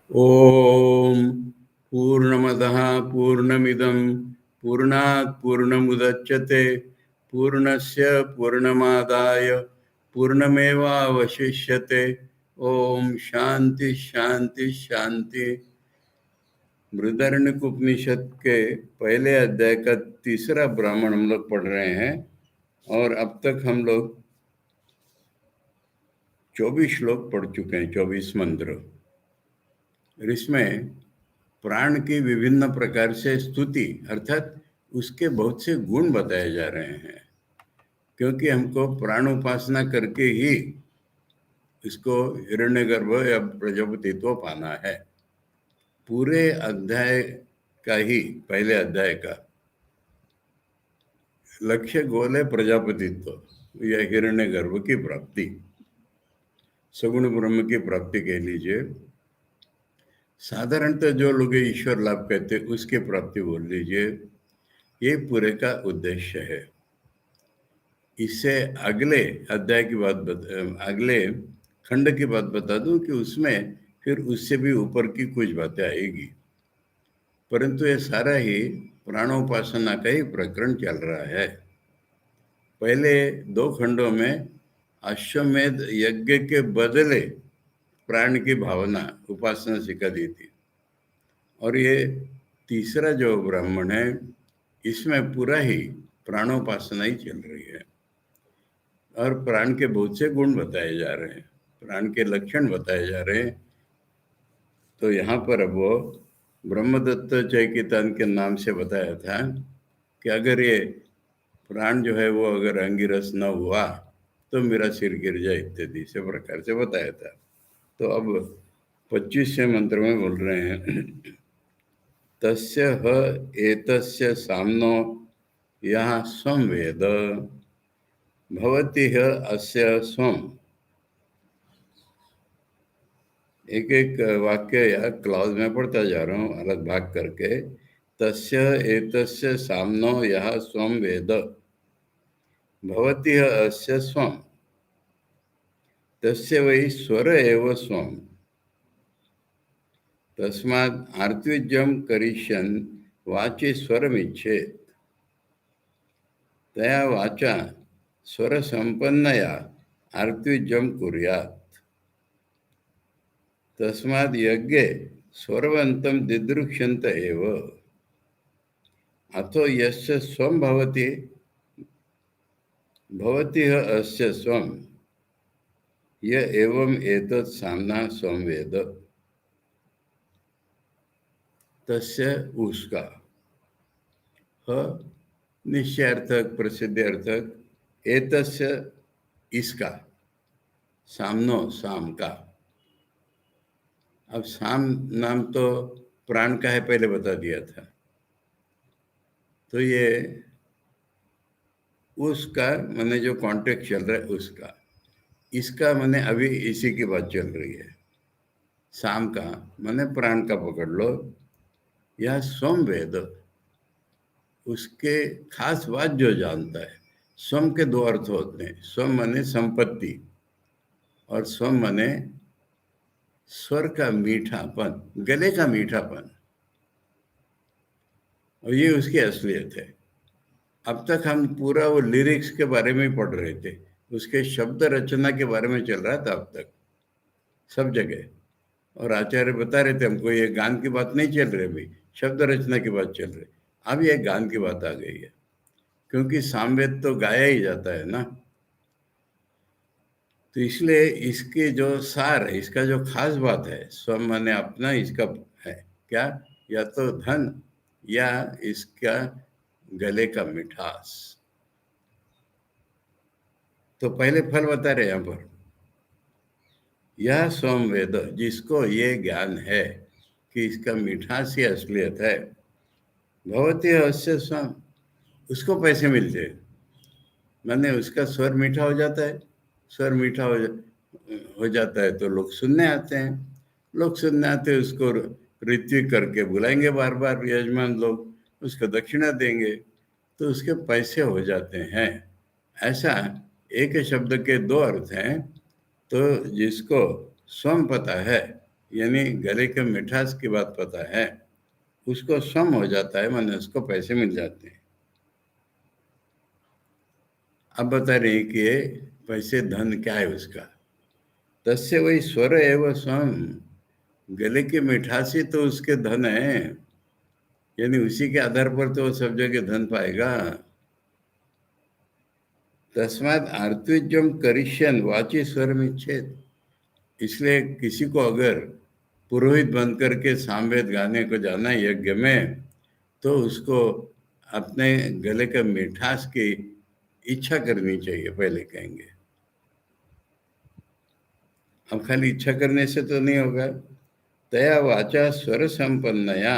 ओम पूर्णमदः पूर्णमिदं पूर्णात् पूर्णमुदच्यते पूर्णस्य पूर्णमादाय पूर्णमेवावशिष्यते। ओम शांति शांति शांति। बृहदारण्यक उपनिषद के पहले अध्याय का तीसरा ब्राह्मण हम लोग पढ़ रहे हैं और अब तक हम लोग 24 श्लोक पढ़ चुके हैं, 24 मंत्र। और इसमें प्राण की विभिन्न प्रकार से स्तुति अर्थात उसके बहुत से गुण बताए जा रहे हैं, क्योंकि हमको प्राण उपासना करके ही इसको हिरण्यगर्भ या प्रजापतित्व पाना है। पूरे अध्याय का ही, पहले अध्याय का लक्ष्य गोल है प्रजापतित्व या हिरण्यगर्भ की प्राप्ति, सगुण ब्रह्म की प्राप्ति कह लीजिए। साधारणतः जो लोग ईश्वर लाभ कहते हैं उसकी प्राप्ति बोल लीजिए। ये पूरे का उद्देश्य है। इससे अगले अध्याय की बात अगले खंड की बात बता दूं कि उसमें फिर उससे भी ऊपर की कुछ बातें आएगी, परंतु ये सारा ही प्राणोपासना का ही प्रकरण चल रहा है। पहले 2 खंडों में अश्वमेध यज्ञ के बदले प्राण की भावना उपासना सिखा दी थी, और ये तीसरा जो ब्राह्मण है इसमें पूरा ही प्राणोपासना ही चल रही है और प्राण के बहुत से गुण बताए जा रहे हैं, प्राण के लक्षण बताए जा रहे हैं। तो यहाँ पर अब वो ब्रह्मदत्त चैकितान के नाम से बताया था कि अगर ये प्राण जो है वो अगर अंगिरस न हुआ तो मेरा सिर गिर जाए, इत्यादि से प्रकार से बताया था। तो अब 25वें मंत्र में बोल रहे हैं तस्य ह एतस्य साम्नो यः स्वं वेद भवति ह अस्य स्वं। एक एक वाक्य या क्लॉज में पढ़ता जा रहा हूँ अलग भाग करके। तस्य एतस्य साम्नो यः स्वं वेद भवति ह अस्य स्वं तस्य वै स्वर एव स्वं तस्मात् आर्तवीज्यं करिष्यन् वाचि स्वरमिच्छेत् तया वाचा स्वर संपन्नया आर्तवीज्यं कुर्यात् तस्माद् यज्ञे स्वरवन्तं दिदृक्ष्यन्त एव अथो यस्य स्वं भवति भवति ह अस्य स्वं य एवं एतत् साम्ना स्वं वेद। तस्य उसका ह निश्चयार्थक प्रसिद्ध्यर्थक, एतस्य इसका, सामनो साम का। अब साम नाम तो प्राण का है, पहले बता दिया था। तो ये उसका माने जो कॉन्टेक्ट चल रहा है उसका, इसका माने अभी इसी की बात चल रही है। साम का माने प्राण का पकड़ लो। यह स्वम वेद, उसके खास बात जो जानता है। स्वम के 2 अर्थ होते हैं। स्वम माने संपत्ति और स्वम माने स्वर का मीठापन, गले का मीठापन, और ये उसकी असलियत है। अब तक हम पूरा वो लिरिक्स के बारे में पढ़ रहे थे, उसके शब्द रचना के बारे में चल रहा था अब तक सब जगह। और आचार्य बता रहे थे हमको ये गान की बात नहीं चल रही, भाई शब्द रचना की बात चल रही। अब ये गान की बात आ गई है, क्योंकि सामवेद तो गाया ही जाता है ना। तो इसलिए इसके जो सार है, इसका जो खास बात है, स्वम माने अपना, इसका है क्या, या तो धन या इसका गले का मिठास। तो पहले फल बता रहे यहाँ पर, यह स्वम वेद, जिसको ये ज्ञान है कि इसका मिठास ही असलियत है, भवती अवश्य स्वम, उसको पैसे मिलते हैं। माने उसका स्वर मीठा हो जाता है, स्वर मीठा हो जाता है तो लोग सुनने आते हैं। लोग सुनने आते हैं, उसको ऋत्विक करके बुलाएंगे बार बार यजमान लोग, उसको दक्षिणा देंगे तो उसके पैसे हो जाते हैं। ऐसा एक शब्द के 2 अर्थ हैं। तो जिसको स्वम पता है यानी गले के मिठास की बात पता है, उसको सम हो जाता है, माने उसको पैसे मिल जाते हैं। अब बता रहे हैं कि ये पैसे धन क्या है उसका। तस्य वही स्वर एवं स्वम, गले की मिठासी तो उसके धन है, यानी उसी के आधार पर तो वो सब जगह धन पाएगा। तस्मात आर्तुज्यम करिष्यन वाची स्वर मिच्छेद, इसलिए किसी को अगर पुरोहित बन करके सामवेद गाने को जाना है यज्ञ में, तो उसको अपने गले का मिठास की इच्छा करनी चाहिए, पहले कहेंगे। अब खाली इच्छा करने से तो नहीं होगा। तया वाचा स्वर संपन्नया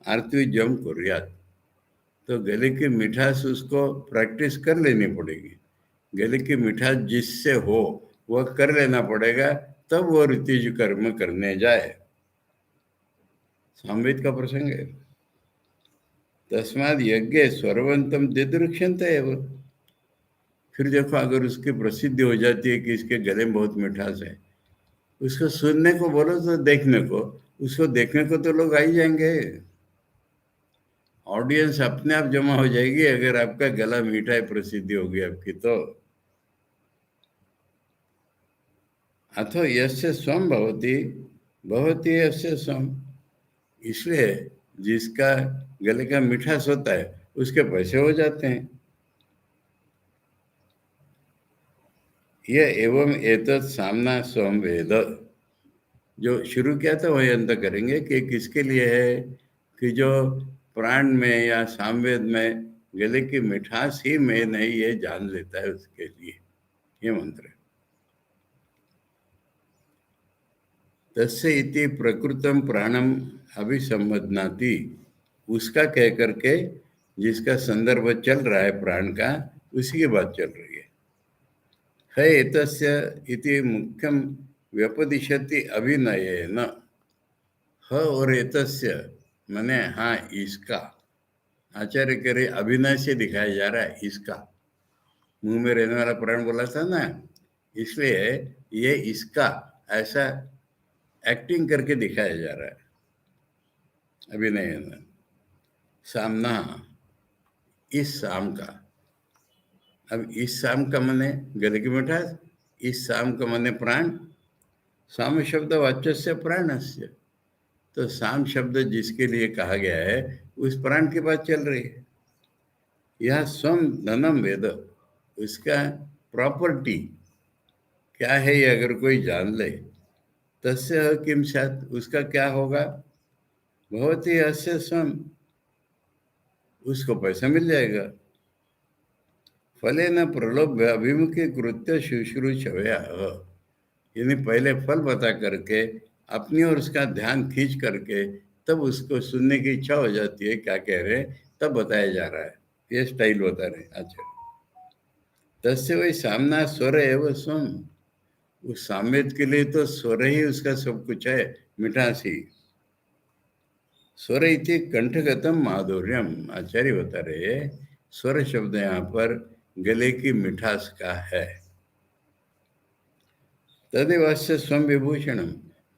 आर्तुज्यम कुर्यात, तो गले की मिठास उसको प्रैक्टिस कर लेनी पड़ेगी। गले की मिठास जिससे हो वह कर लेना पड़ेगा, तब वो ऋतिज कर्म करने जाए। सामवेद का प्रसंग है। तस्माद यज्ञ स्वरवंतम दिदृक्षंत है वो। फिर देखो, अगर उसकी प्रसिद्धि हो जाती है कि इसके गले में बहुत मिठास है, उसको सुनने को बोलो तो देखने को, उसको देखने को तो लोग आ ही जाएंगे। ऑडियंस अपने आप जमा हो जाएगी अगर आपका गला मीठा है, प्रसिद्धि होगी आपकी तो। अथो यस्य स्वम भवति भवति यस्य स्वम, इसलिए जिसका गले का मिठास होता है उसके पैसे हो जाते हैं। यह एवं एतत् सामना स्वम वेद, जो शुरू किया था वही अंत करेंगे कि किसके लिए है, कि जो प्राण में या सामवेद में गले की मिठास ही में नहीं, ये जान लेता है, उसके लिए ये मंत्र है। तस्य इति प्रकृतम प्राणम अभिसंबध्नाति, उसका कह करके जिसका संदर्भ चल रहा है प्राण का, उसी की बात चल रही है एतस्य इति मुख्यम व्यपदिशति अभिनयेन। ह और एतस्य माने हाँ इसका, आचार्य कह रहे अभिनय से दिखाया जा रहा है इसका। मुंह में रहने वाला प्राण बोला था ना, इसलिए ये इसका ऐसा एक्टिंग करके दिखाया जा रहा है, अभिनय। सामना, इस शाम का। अब इस शाम का मने गले की मिठास, इस शाम का मने प्राण। साम शब्द वाच्य से प्राणस्य, तो साम शब्द जिसके लिए कहा गया है उस प्राण की बात चल रही है। यह स्वम धनम वेद, उसका प्रॉपर्टी क्या है ये अगर कोई जान ले, तस्य किम स्यात्, उसका क्या होगा, भवति अस्य स्वम, उसको पैसा मिल जाएगा। फले न प्रलोभ्य अभिमुखी कृत्य शुश्रूषवया, यानी पहले फल बता करके अपनी और उसका ध्यान खींच करके तब उसको सुनने की इच्छा हो जाती है, क्या कह रहे हैं तब बताया जा रहा है, ये स्टाइल बता रहे हैं। अच्छा, तस्य वही सामना स्वर एवं स्वम, उस सामवेद के लिए तो स्वर ही उसका सब कुछ है, मिठास ही। स्वर इति कंठगतम माधुर्यम, आचार्य बता रहे स्वर शब्द यहाँ पर गले की मिठास का है। तदेवास्य स्वम विभूषणम,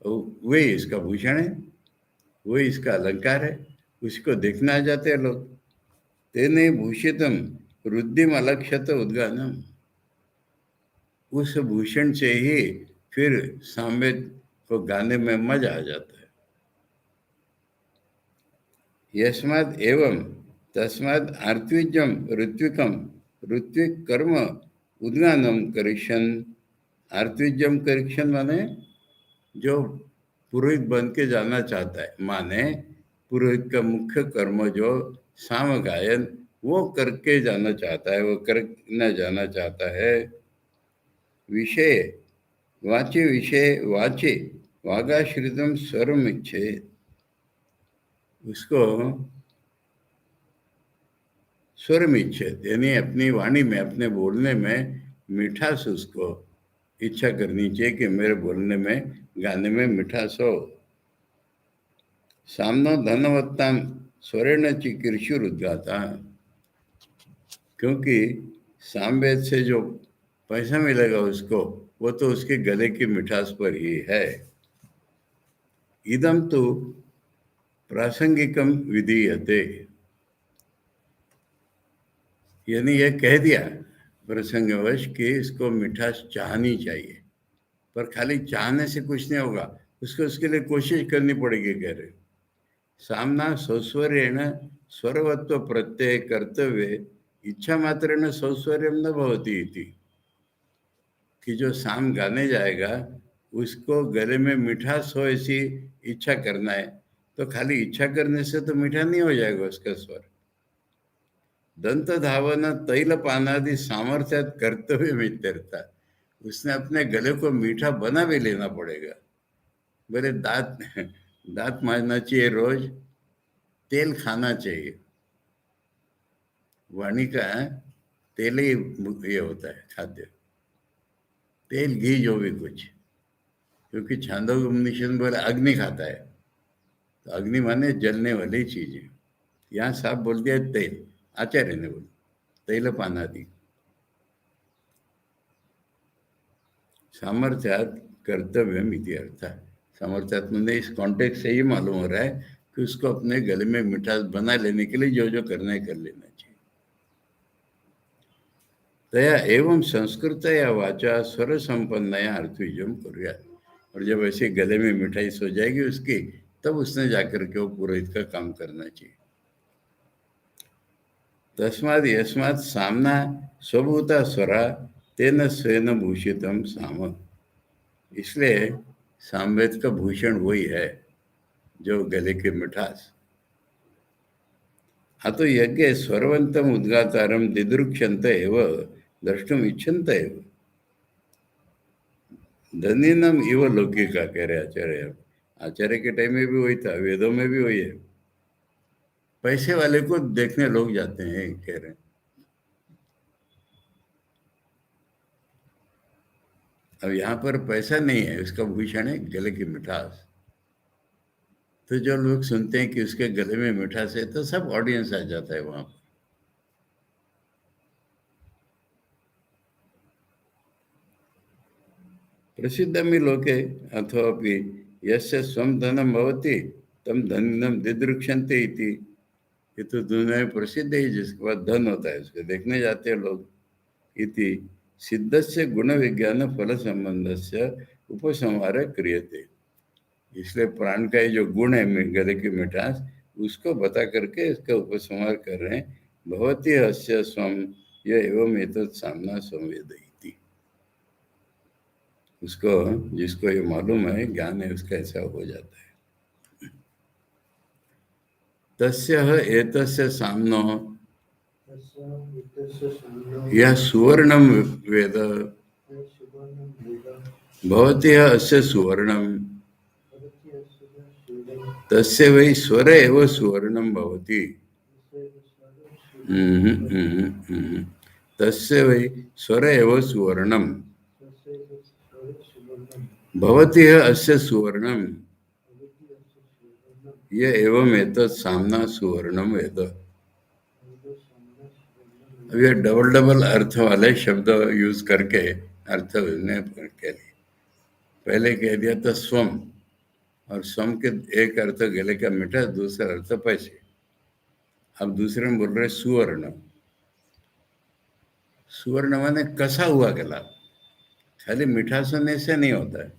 वही इसका भूषण है, वही इसका अलंकार है, उसको देखना आ जाते हैं लोग। तेने भूषितम रुद्धिम अलक्षत उद्गानम, उस भूषण से ही फिर सामवेद को गाने में मजा आ जाता है। यस्माद एवं तस्माद आर्तविजम ऋत्विकम, ऋत्विक कर्म उद्गानम करिष्यन। आर्तविजम करिष्यन माने जो पुरोहित बन के जाना चाहता है, माने पुरोहित का मुख्य कर्म जो साम गायन वो करके जाना चाहता है, वो करना जाना चाहता है। विषय वाचे, विषय वाचे वागाश्रितम स्वरम इच्छे, उसको स्वरम इच्छे यानी अपनी वाणी में, अपने बोलने में मिठास उसको इच्छा करनी चाहिए कि मेरे बोलने में, गाने में मिठास हो। सामनो धनवत्ता स्वरेण चिकीर्षुर उद्गाता, क्योंकि सामवेद से जो पैसा मिलेगा उसको, वो तो उसके गले की मिठास पर ही है। इदम तो प्रासंगिकम विधीयते, यानी यह कह दिया प्रसंगवश कि इसको मिठास चाहनी चाहिए, पर खाली चाहने से कुछ नहीं होगा, उसको उसके लिए कोशिश करनी पड़ेगी, कह रहे। सामना सौस्वर्येण स्वरवत्व प्रत्यय कर्तव्य इच्छा मात्रेण सौस्वर्यम न भवति इति, कि जो साम गाने जाएगा उसको गले में मिठास हो ऐसी इच्छा करना है, तो खाली इच्छा करने से तो मीठा नहीं हो जाएगा उसका स्वर। दंत धावन तैल पानादि सामर्थ्यात कर्तव्य मित्यर्था, उसने अपने गले को मीठा बना भी लेना पड़ेगा। बोले दांत दांत मांजना चाहिए, रोज तेल खाना चाहिए, वाणी का तेल ही ये होता है खाद्य, तेल घी जो भी कुछ, क्योंकि छांदोग्य उपनिषद बोले अग्नि खाता है, तो अग्नि माने जलने वाली चीजें, यहाँ साफ बोल दिया तेल, आचार्य ने बोला तैल पानादि सामर्थ्यात कर्तव्यम इति अर्थ। सामर्थ्यात मैंने इस कॉन्टेक्स्ट से ये मालूम हो रहा है कि उसको अपने गले में मिठास बना लेने के लिए जो जो करना है कर लेना चाहिए। तया एवं संस्कृत या वाचा स्वर संपन्नया अर्थविजम करुया, और जब ऐसे गले में मिठाई सो जाएगी उसकी, तब उसने जाकर के वो पुरोहित का काम करना चाहिए। तस्माद यस्मात् सामना स्वभूता स्वरा तेन स्वेन भूषितम साम, इसलिए सामवेद का भूषण वही है जो गले की मिठास। अतो यज्ञ स्वरवंतम उद्गातारम दिदृक्षन्त एव द्रष्टुम इच्छन्त एव धनिनम इव लौकिका, कह रहे आचार्य। आचार्य के टाइम में भी वही था, वेदों में भी वही है, पैसे वाले को देखने लोग जाते हैं, कह रहे हैं। अब यहाँ पर पैसा नहीं है, उसका भूषण है गले की मिठास, तो जो लोग सुनते हैं कि उसके गले में मिठास है, तो सब ऑडियंस आ जाता है वहां पर। प्रसिद्धमि लोके अथवापि यस्य स्वं धनम भवति तम धनिनम दिदृक्षन्ते इति, ये तो दुनिया में प्रसिद्ध है, जिसके पास धन होता है उसको देखने जाते हैं लोग। इति सिद्धस्य गुण विज्ञान फल संबंधस्य उपसंहार क्रियते, इसलिए प्राण का ये जो गुण है गले की मिठास, उसको बता करके इसका उपसंहार कर रहे हैं। भवती हस्य स्वम यह एवं एतत् सामना संवेदयति, उसको जिसको ये मालूम है, ज्ञान है, उसका ऐसा हो जाता है। तस्य एतस्य सामनो यह सुवर्णम वेद भवती अस्य सुवर्णम तस्य वै स्वर एव सुवर्णम भवति। तस्य वै स्वर एव सुवर्णम भवति अस्य सुवर्णम ये एवं एतत् सामना सुवर्णम वेद। अब ये डबल डबल अर्थ वाले शब्द यूज करके अर्थ के लिए पहले कह दिया था स्वम, और स्वम के एक अर्थ गले का मीठा, दूसरा अर्थ पैसे। अब दूसरे में बोल रहे सुवर्ण। सुवर्ण माने कसा हुआ गला, खाली मीठा सुनने से नहीं होता है।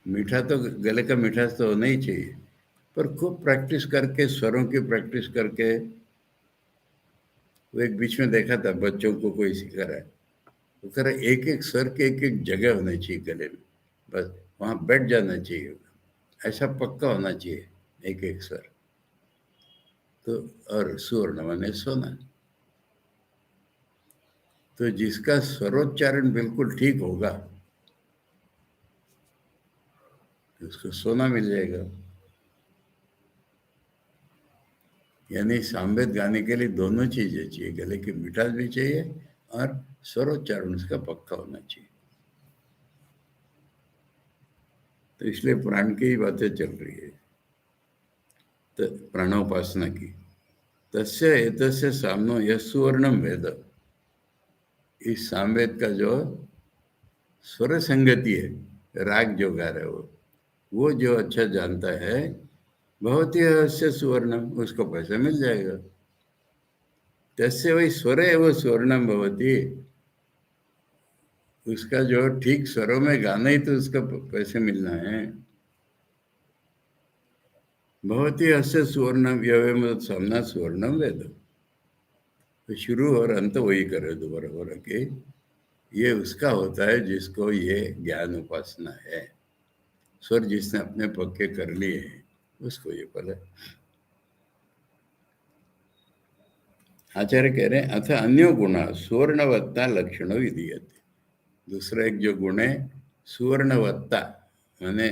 मीठा तो गले का मिठास तो होना ही चाहिए, पर खूब प्रैक्टिस करके, स्वरों की प्रैक्टिस करके। वो एक बीच में देखा था, बच्चों को कोई सिखा रहा है, वो कह रहा एक एक स्वर के एक एक जगह होना चाहिए गले में, बस वहाँ बैठ जाना चाहिए, ऐसा पक्का होना चाहिए एक एक स्वर। तो और सुवर्ण माने सोना, तो जिसका स्वरोच्चारण बिल्कुल ठीक होगा उसको सोना मिल जाएगा। यानी सामवेद गाने के लिए दोनों चीजें चाहिए, गले की मिठास भी चाहिए और स्वरोच्चारण उसका पक्का होना चाहिए। तो इसलिए प्राण की ही बातें चल रही है, तो प्राणोपासना की। तस्य एतस्य सामनो यह सुवर्णम वेद, इस सामवेद का जो स्वर संगति है, राग जो गा रहे हो, वो जो अच्छा जानता है, भवती अस्य सुवर्णम, उसको पैसा मिल जाएगा। तस्य वही स्वर है वो सुवर्णम भवती, उसका जो ठीक स्वरों में गाना ही तो उसका पैसे मिलना है। भवती अस्य सुवर्णम यवे मतलब सामना सुवर्णम वेद, तो शुरू और अंत वही करे दोबारा दोबारा के, ये उसका होता है जिसको ये ज्ञान उपासना है। स्वर जिसने अपने पक्के कर लिए हैं उसको ये फल है। आचार्य कह रहे हैं अथ अन्यो गुण सुवर्णवत्ता लक्षण विधीयते, दूसरा एक जो गुण है सुवर्णवत्ता, माने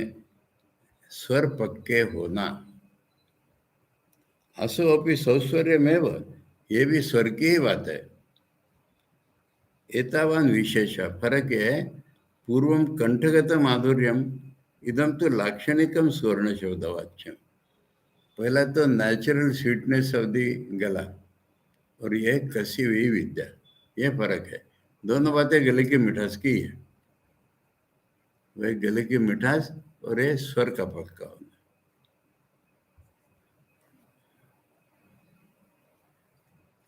स्वर पक्के होना। असो अपनी सौस्वर्यमेव, ये भी स्वर की ही बात है। एतावान विशेष फर्क है, पूर्वम कंठगत माधुर्यम इदम तो लाक्षणिकम स्वर्ण शब्दवाच्यम, पहला तो नेचुरल स्वीटनेस ऑफ दी गला, और ये कसी हुई विद्या, ये फर्क है। दोनों बातें गले की मिठास की है, वह गले की मिठास और ये स्वर का पक्का होना।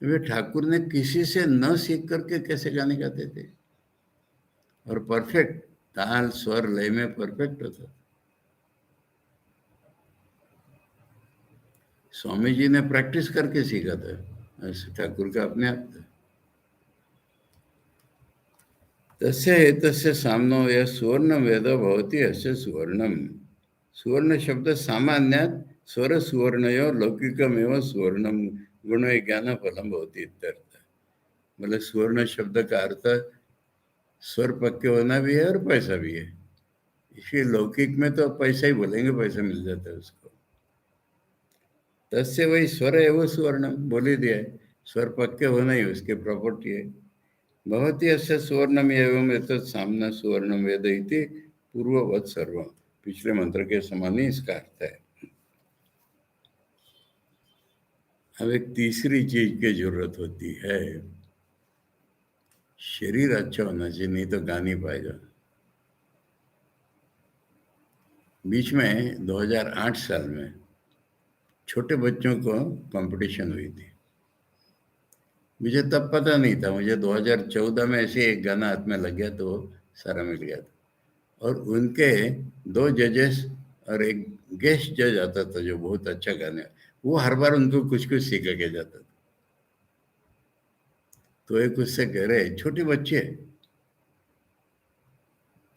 वे ठाकुर ने किसी से न सीख करके कैसे गाने गाते थे, और परफेक्ट ताल स्वर लय में परफेक्ट होता था। स्वामी जी ने प्रैक्टिस करके सीखा था, ऐसे ठाकुर का अपने आप था। तस्य एतस्य सामनो यह सुवर्ण वेद भवति अस्य सुवर्णम, सुवर्ण शब्द सामान्यात् स्वर सुवर्णयो लौकिकमेव सुवर्णम गुण ज्ञान फलम भवति इत्यर्थ। मतलब सुवर्ण शब्द का अर्थ स्वर पक्के होना भी है और पैसा भी है, इसलिए लौकिक में तो पैसा ही बोलेंगे, पैसा मिल जाता है उसको। तस्य वही स्वर है वो सुवर्ण बोल ही दिया है, स्वर पक्के होना ही उसकी प्रॉपर्टी है। भवती अस्य सुवर्णम एवं एतत् सामना सुवर्णम वेद इति पूर्ववत् सर्वम, पिछले मंत्र के समान ही इसका अर्थ है। अब एक तीसरी चीज की जरूरत होती है, शरीर अच्छा होना चाहिए, नहीं तो गा नहीं पाएगा। बीच में 2008 साल में छोटे बच्चों को कंपटीशन हुई थी, मुझे तब पता नहीं था, मुझे 2014 में ऐसे एक गाना हाथ में लग गया तो सारा मिल गया था। और उनके दो जजेस और एक गेस्ट जज आता था जो बहुत अच्छा गाने, वो हर बार उनको कुछ कुछ सिखा के जाता था। तो एक उससे कह रहे छोटी बच्ची है,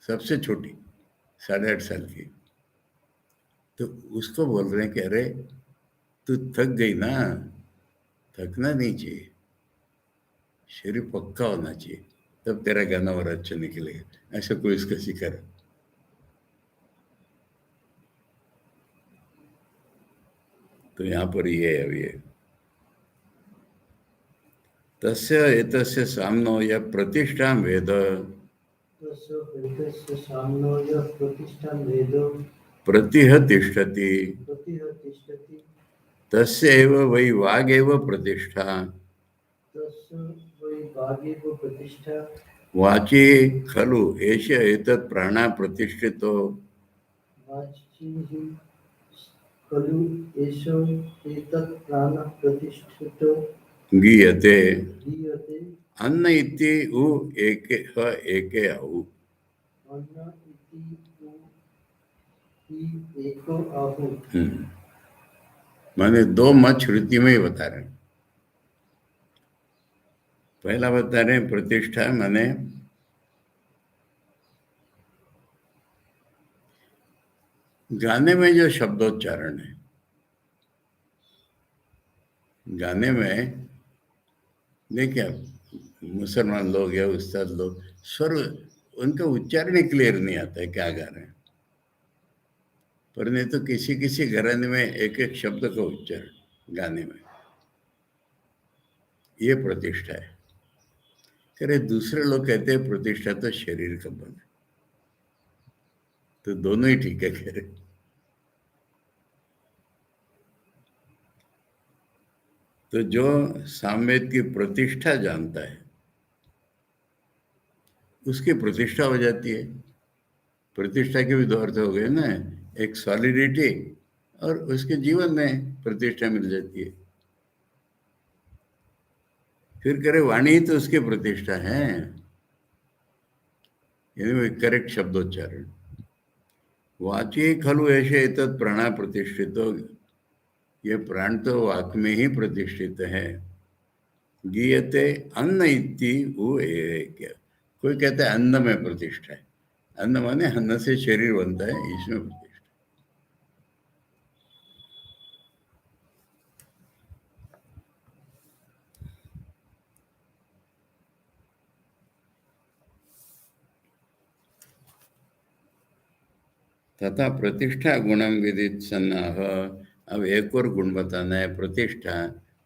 सबसे छोटी 8.5 साल की, तो उसको बोल रहे हैं, कह रहे तू थक गई ना, थकना नहीं चाहिए, शरीर पक्का होना चाहिए, तब तेरा गाना और अच्छा निकलेगा, ऐसा कोई इसका सिखा रहा। तो यहाँ पर ये है, अभी तस्य एतस्य सामनो यः प्रतिष्ठां वेद, प्रतिह तिष्ठति, तस्य एव वै वागेव प्रतिष्ठा, वाची खलु एष एतत् प्राणा प्रतिष्ठितो, गीयते अन्न इति उ एके ह एके आहु। माने दो मत श्रुति में ही बता रहे हैं। पहला बता रहे हैं प्रतिष्ठा, माने गाने में जो शब्दोच्चारण है, गाने में देखिए मुसलमान लोग या उस्ताद लोग स्वर उनका उच्चारण ही क्लियर नहीं आता है क्या गा रहे हैं, पर नहीं तो किसी किसी घराने में एक एक शब्द का उच्चारण गाने में, ये प्रतिष्ठा है। करे दूसरे लोग कहते हैं प्रतिष्ठा तो शरीर का बल है, तो दोनों ही ठीक है कह रहे। तो जो सामवेद की प्रतिष्ठा जानता है उसकी प्रतिष्ठा हो जाती है। प्रतिष्ठा के भी दो अर्थ हो गए ना, एक सॉलिडिटी और उसके जीवन में प्रतिष्ठा मिल जाती है। फिर करे वाणी ही तो उसकी प्रतिष्ठा है, यानी करेक्ट शब्दोच्चारण। वाची खलु ऐसे एतत् प्राणा प्रतिष्ठित, ये प्राण तो वाक में ही प्रतिष्ठित है। गीयते अन्न इति वो क्या, कोई कहता है अन्न में प्रतिष्ठा है, अन्न माने अन्न से शरीर बनता है, इसमें प्रतिष्ठा। तथा प्रतिष्ठा गुणम विदित सन्नाह, अब एक और गुण बताना है प्रतिष्ठा,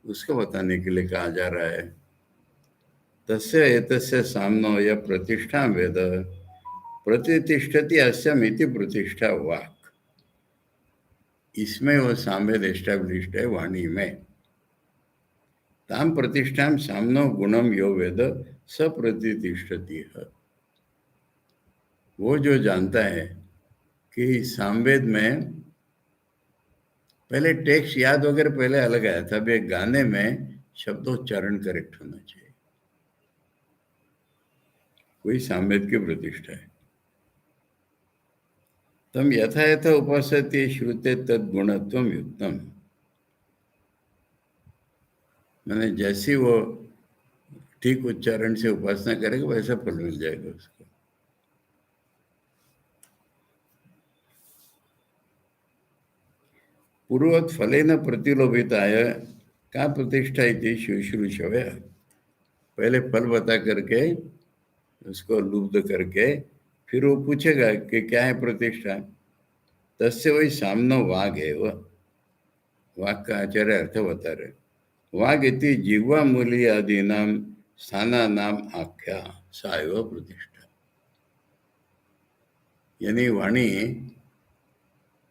उसको बताने के लिए कहा जा रहा है। तस्य एतस्य सामनो यह प्रतिष्ठा वेद प्रतिष्ठति अस्यमिति प्रतिष्ठा वाक्, इसमें वो सामवेद एस्टैब्लिश्ड है वाणी में। ताम प्रतिष्ठा सामनो गुणम यो वेद स प्रतिष्ठति है, वो जो जानता है कि सामवेद में पहले टेक्स्ट याद वगैरह पहले अलग आया था, अब एक गाने में शब्दोच्चारण करेक्ट होना चाहिए, वही सामवेद की प्रतिष्ठा है। तम यथा यथा उपासते श्रुते तद गुणत्वम युक्तम, मैंने जैसी वो ठीक उच्चारण से उपासना करेगा वैसा फल मिल जाएगा उसको। पूर्ववत फलेन प्रतिलोभिताय का प्रतिष्ठा इति शुश्रूषवे, पहले फल बता करके उसको लुब्ध करके फिर वो पूछेगा कि क्या है प्रतिष्ठा। तस्य वही सामनो वाग है, वह वाग का आचार्य अर्थ बता रहे। वाग इति जिह्वा मूली आदि नाम स्थाना नाम आख्या सायव प्रतिष्ठा, यानी वाणी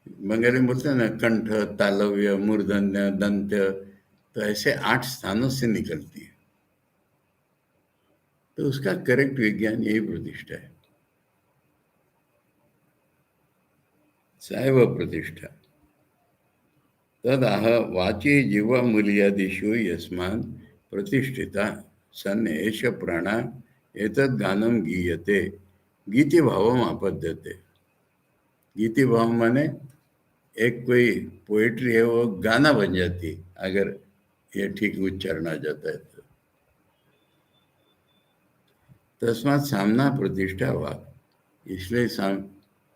बंगाली में बोलते हैं ना, कंठ, तालव्य, मूर्धन्य, दंत्य, तो ऐसे 8 स्थानों से निकलती है, तो उसका करेक्ट विज्ञान यही प्रतिष्ठा है, सायव प्रतिष्ठा। तदाह वाची जीवा मूल्यादिषु यस्मान् प्रतिष्ठिता सन एष प्राणा एतद् गानम गीयते, गीति भावम आपद्यते। गीति भाव माने एक कोई पोएट्री है वो गाना बन जाती है अगर ये ठीक उच्चारण आ जाता है तो। तस्मात् सामना प्रतिष्ठा वाक, इसलिए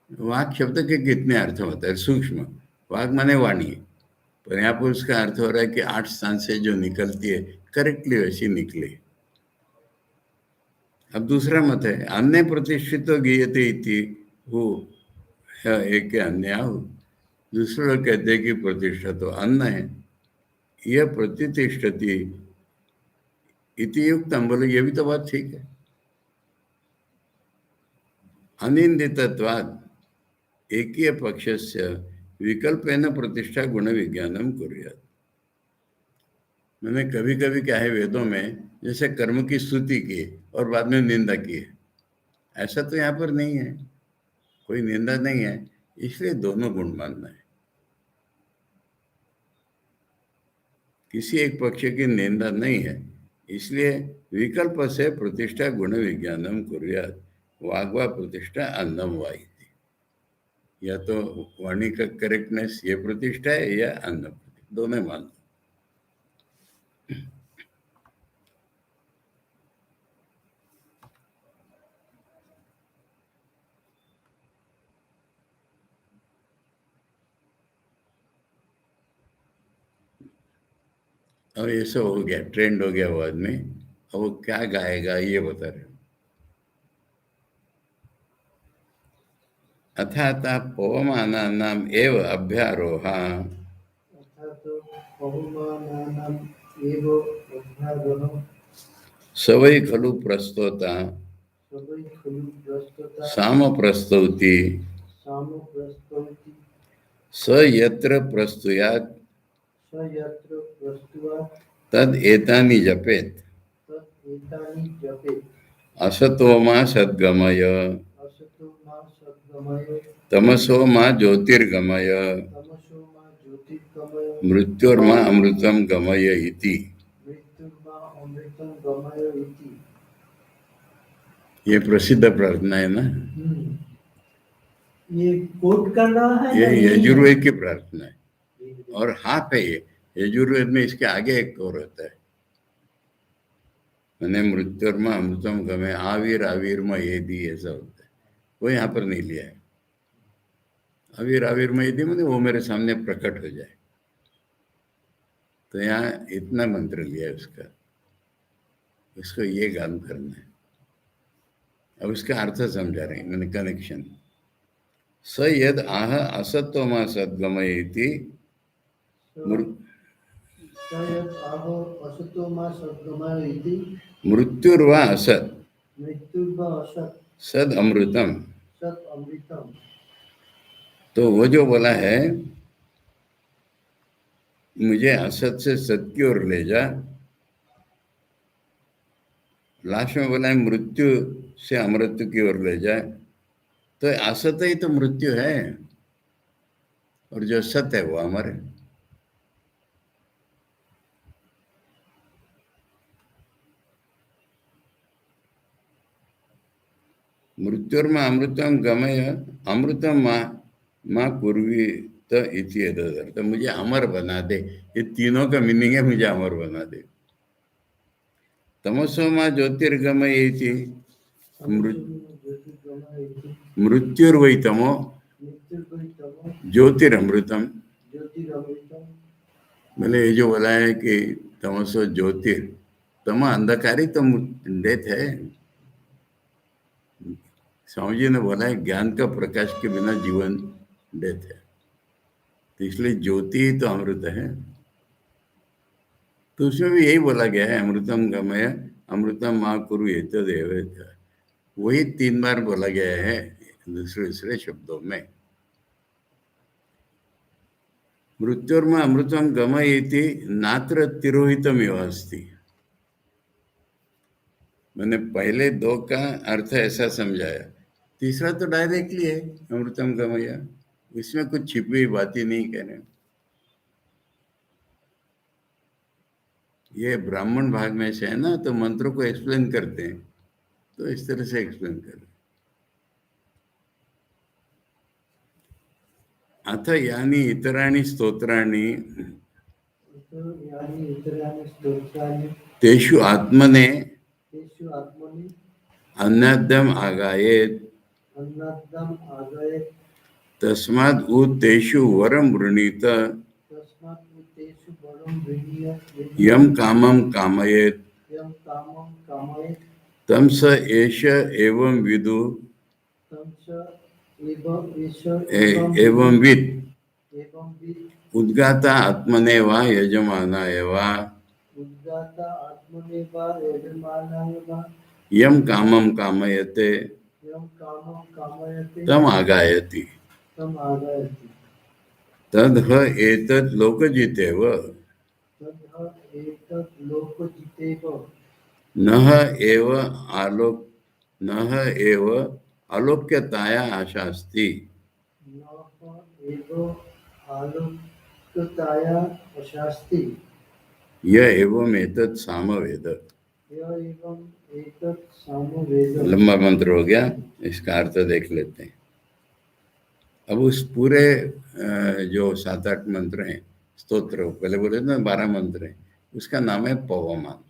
वाक शब्द के कितने अर्थ होता है, सूक्ष्म, वाक माने वाणी, पर यहाँ पर उसका अर्थ हो रहा है कि 8 स्थान से जो निकलती है करेक्टली वैसी निकले। अब दूसरा मत है अन्य प्रतिष्ठित गीयते इति, वो एक अन्य हो, दूसरे लोग कहते हैं कि प्रतिष्ठा तो अन्न है, यह प्रतिष्ठति इति युक्त, हम बोले ये भी तो बात ठीक है। अनिंदितत्वात् एकीय पक्षस्य विकल्पेन प्रतिष्ठा गुण विज्ञानम कुर्यात्, मैंने कभी कभी क्या है वेदों में जैसे कर्म की स्तुति की और बाद में निंदा की है, ऐसा तो यहाँ पर नहीं है, कोई निंदा नहीं है, इसलिए दोनों गुण मानना है। किसी एक पक्ष की निंदा नहीं है, इसलिए विकल्प से प्रतिष्ठा गुण विज्ञानम कुर्यात् वाग्वा प्रतिष्ठा अन्नम वाई, या तो वाणी का करेक्टनेस ये प्रतिष्ठा है या अन्न, दोनों मान लो। अब ये सब हो गया, ट्रेंड हो गया वो आदमी, अब वो क्या गाएगा ये बता रहे। अथाता पवमानानाम एव अभ्यारोहा, सवै खलु प्रस्तोता साम प्रस्तौति स यत्र प्रस्तुयात् तद एतानि जपेत असतो मा सद्गमय तमसो माँ ज्योतिर्गमय तमसो मां ज्योतिर्गमय मृत्युर्मा अमृतम गमय इति। मृत्युर्मा अमृतं गमय इति। ये प्रसिद्ध प्रार्थना है ना, ये कोट कर रहा है ये या यही है? यजुर्वेद की प्रार्थना है और हाफ है ये। यजुर्वेद में इसके आगे एक और होता है, मैंने मृत्युर्मा अमृतम गमय आविर आविर्मा ये दी, ऐसा होता है। वो यहाँ पर नहीं लिया है। आविर आविर्मा ये दी मैंने वो मेरे सामने प्रकट हो जाए, तो यहाँ इतना मंत्र लिया है उसका, उसको ये गान करना है। अब इसका अर्थ समझा रहे हैं, मैंने कनेक्शन। स यद आह असत्वमा सद्गमय इति सयत् आहो असतो मा सद्गमय इति। मृत्युर्वा असत मृत्युर्वा असत् सद अमृतम। सत् अमृतम। तो वो जो बोला है मुझे असत से सत की ओर ले जा, लास्ट में बोला है मृत्यु से अमृत्यु की ओर ले जाए, तो असत ही तो मृत्यु है और जो सत्य है वो अमर है। मृत्युर्मा अमृतम गमय अमृतम माँ माँ कुर्वीत इति एतदर्थ, तो मुझे अमर बना दे। ये तीनों का मीनिंग है, मुझे अमर बना दे। तमसो माँ ज्योतिर्गमय इति ज्योतिर्गमय इति। मृत्युर्वै तमो मृत्युर्वै तमो ज्योतिरमृतम। ज्योतिरमृतम। मैंने ये जो बोला है कि तमसो ज्योतिर, तमा अंधकार ही तो डेथ है। स्वामी जी ने बोला है ज्ञान का प्रकाश के बिना जीवन डेथ है, तो इसलिए ज्योति ही तो अमृत है। तो उसमें भी यही बोला गया है अमृतम गमय अमृतम माँ कुरु एतदेव, वही 3 बार बोला गया है दूसरे दूसरे शब्दों में। मृत्युर्मा अमृतम गमय इति नात्र तिरोहितमिव अस्ति। मैंने पहले 2 का अर्थ ऐसा समझाया, तीसरा तो डायरेक्टली है अमृतम गमय, इसमें कुछ छिपी हुई बात ही नहीं कह रहे। ये ब्राह्मण भाग में से है ना, तो मंत्रों को एक्सप्लेन करते हैं, तो इस तरह से एक्सप्लेन कर। अथ यानी इतराणि स्तोत्राणि यानि इतराणि स्तोत्राणि तेषु आत्मने तेषु आत्मनि अन्नदम आगायेत अन्नदम् आगयेत्। तस्माद् उ तेषु वरम वृणीत तस्मात् तेषु वरं विनीय यम कामम कामयेत यं कामं कामयेत्। तम स एष एवं विदु तं च एष एवं एवं विद एवं विद्। उद्गाता आत्मने वा यजमानाय वा उद्गाता आत्मने वा यजमानाय वा यम कामम कामयते यं कामं कामयते तम आगायति तम् आगयति। तद एतत् लोकजितेव तद् एतत् लोकजितेव नह एव आलोक नह एव आलोक्यताया आशास्ति। नः एव आलोक्यताया अशास्ति। यह एवं एतत् सामवेद। य एवं एतत् सामवेद। लंबा मंत्र हो गया, इसका अर्थ देख लेते हैं। अब उस पूरे जो 7-8 मंत्र हैं स्तोत्र, पहले बोले ना 12 मंत्र हैं, उसका नाम है पवमान।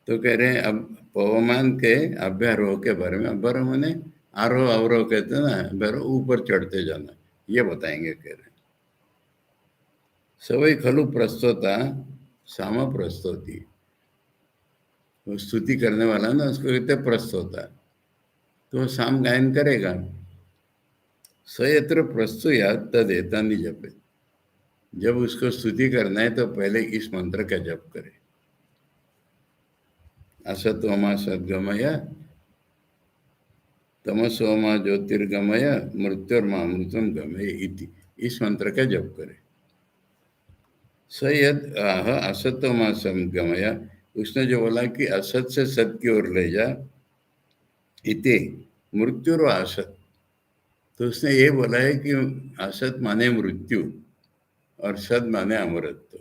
तो कह रहे हैं अब पवमान के अभ्यारोह के बारे में। अभ्यारोह मैंने आरोह अवरोह कहते हैं ना, अभ्यारोह ऊपर चढ़ते जाना, ये बताएंगे। कह रहे हैं सवै खलु प्रस्तोता साम प्रस्तोति, वो स्तुति करने वाला ना उसको कहते प्रस्तोता, तो वो साम गायन करेगा। सयत्र प्रस्तुया तद एतानि जपे, जब उसको स्तुति करना है तो पहले इस मंत्र का जप करे। असतोमा सद्गमय तमसोमा ज्योतिर्गमय मृत्युर्मा अमृतम गमय इति, इस मंत्र का जप करे। स यद आह असतोमा संगमय, उसने जो बोला कि असत से सत की ओर ले जा, इति मृत्यु व असत, तो उसने ये बोला है कि असत माने मृत्यु और सद माने अमरत्व।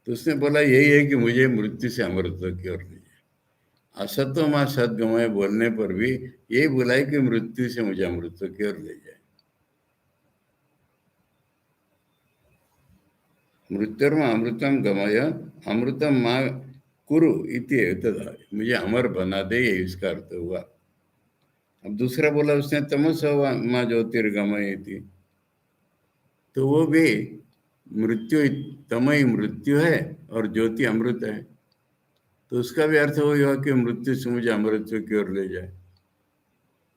तो उसने बोला यही है कि मुझे मृत्यु से अमरत्व की ओर ले जाए। असतो मां सदगमय बोलने पर भी यही बोला है कि मृत्यु से मुझे अमृत्व की ओर ले जाए। मृत्युर्म अमृतम गमय अमृतम मां कुरु इति एतद्, मुझे अमर बना दे, ये इसका अर्थ हुआ। अब दूसरा बोला उसने तमसो मां ज्योतिर्गमय इति, तो वो भी मृत्यु, तमय मृत्यु है और ज्योति अमृत है, तो उसका भी अर्थ वो हुआ कि मृत्यु से मुझे अमृत्व की ओर ले जाए,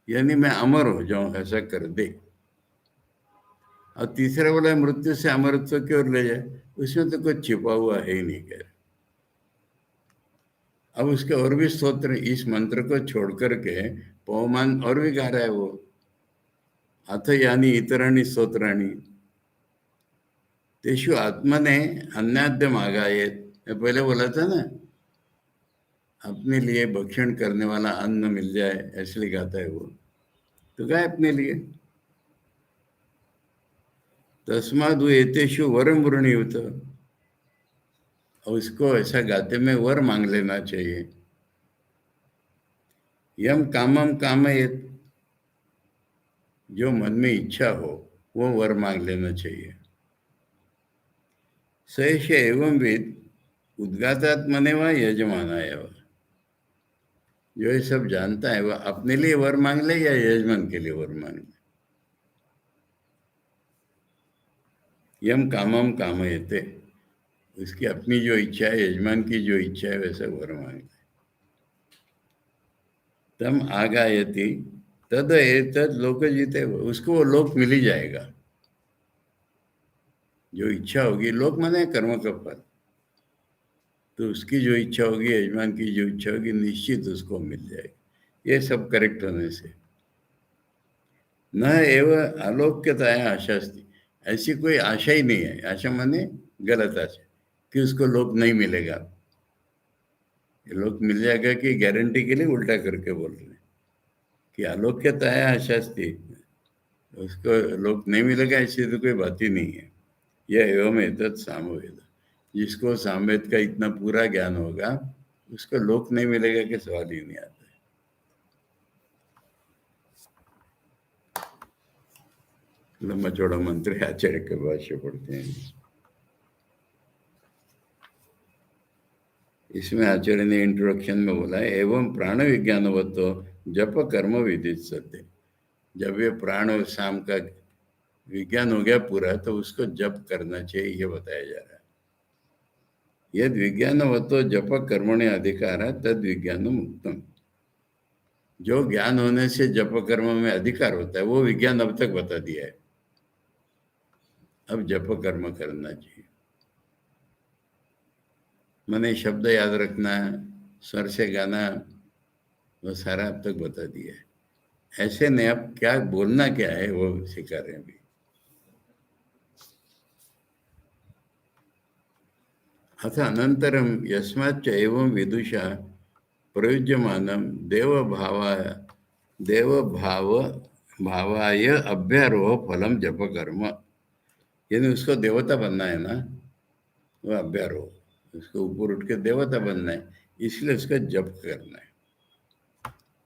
यानी मैं अमर हो जाऊं, ऐसा कर दे। और तीसरा बोला मृत्यु से अमरत्व की ओर ले जाए, उसमें तो कुछ छिपा हुआ है ही नहीं। कह अब उसके और भी स्तोत्र, इस मंत्र को छोड़ करके पवमान और भी गा रहा है वो, अथ यानी इतराणी स्तोत्राणी तेषु आत्मने अन्याद्यम आगायेत। मैं पहले बोला था ना, अपने लिए भक्षण करने वाला अन्न मिल जाए ऐसे लिए गाता है वो, तो गाय अपने लिए। तस्माद एतेषु वरम वृणीयुत, और उसको ऐसा गाते में वर मांग लेना चाहिए। यम कामम कामयेत, जो मन में इच्छा हो वो वर मांग लेना चाहिए। सैष एवं विद उद्गातात्मने व यजमानाय वा, जो ये सब जानता है वह अपने लिए वर मांग ले या यजमान के लिए वर मांग ले। यम कामम कामयते, उसकी अपनी जो इच्छा है, यजमान की जो इच्छा है वैसा वर मांग ले। तम आगायति तद एतद लोक जीते, उसको वो लोक मिल ही जाएगा। जो इच्छा होगी, लोक माने कर्म का फल, तो उसकी जो इच्छा होगी, यजमान की जो इच्छा होगी, निश्चित उसको मिल जाएगी, ये सब करेक्ट होने से। न एवं आलोक्यताया आशास्ती, ऐसी कोई आशा ही नहीं है। आशा माने गलत आशा कि उसको लोक नहीं मिलेगा। लोक मिल जाएगा कि गारंटी के लिए उल्टा करके बोल रहे हैं कि आलोक्यताया आशास्ती, उसको लोक नहीं मिलेगा ऐसी तो कोई बात ही नहीं है। यह एवं एतत् सामवेद, जिसको सामवेद का इतना पूरा ज्ञान होगा उसको लोक नहीं मिलेगा कि सवाल ही नहीं आता है। लंबा चौड़ा मंत्र है, आचार्य के भाष्य पढ़ते हैं। इसमें आचार्य ने इंट्रोडक्शन में बोला है, एवं प्राण विज्ञानवत्तो जप कर्म विदित सत्य। जब ये प्राण और शाम का विज्ञान हो गया पूरा, तो उसको जप करना चाहिए, ये बताया जा रहा है। यद विज्ञानवत्तो जप कर्मणे अधिकार तद विज्ञान मुक्तम, जो ज्ञान होने से जप कर्म में अधिकार होता है वो विज्ञान अब तक बता दिया है। अब जप कर्म करना चाहिए, मैंने शब्द याद रखना, स्वर से गाना, वो सारा अब तक बता दिया है। ऐसे नहीं, अब क्या बोलना क्या है वो सिखा रहे हैं अभी। अथ अनंतरम यस्माच्च एवं विदुषा प्रयुज्यमानं देव भावाय अभ्यारोह फलम जप कर्म, यानी उसको देवता बनना है ना, वो अभ्यारोह, उसको ऊपर उठ के देवता बनना है, इसलिए उसका जप करना है।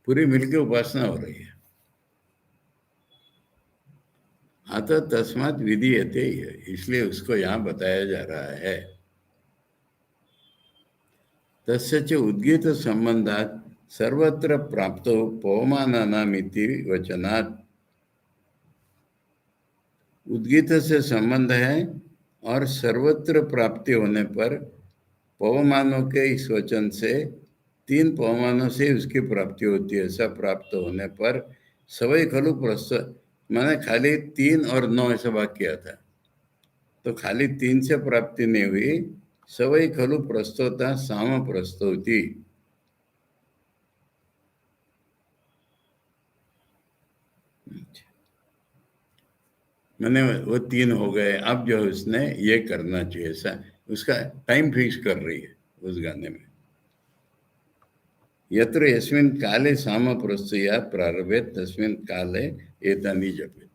पूरी मिलकर उपासना हो रही है। अतः तस्मात् विधीयते ही है, इसलिए उसको यहाँ बताया जा रहा है। तस्य च उद्गीत संबंधात सर्वत्र प्राप्तो पवमानानामिति वचनात्, उद्गीत से संबंध है और सर्वत्र प्राप्ति होने पर पवमानों के इस वचन से, 3 पवमानों से उसकी प्राप्ति होती है। ऐसा प्राप्त होने पर सवई खलु प्रस्त, मैंने खाली 3 और 9 ऐसा वाक्य किया था, तो खाली 3 से प्राप्ति नहीं हुई, सवई खलु प्रस्तोता साम प्रस्तोति, मैंने वो 3 हो गए। अब जो उसने ये करना चाहिए, ऐसा उसका टाइम फिक्स कर रही है उस गाने में। यत्र यस्मिन् काले साम प्रस्तुया प्रारभेत तस्मिन् काले एतानि जपेत,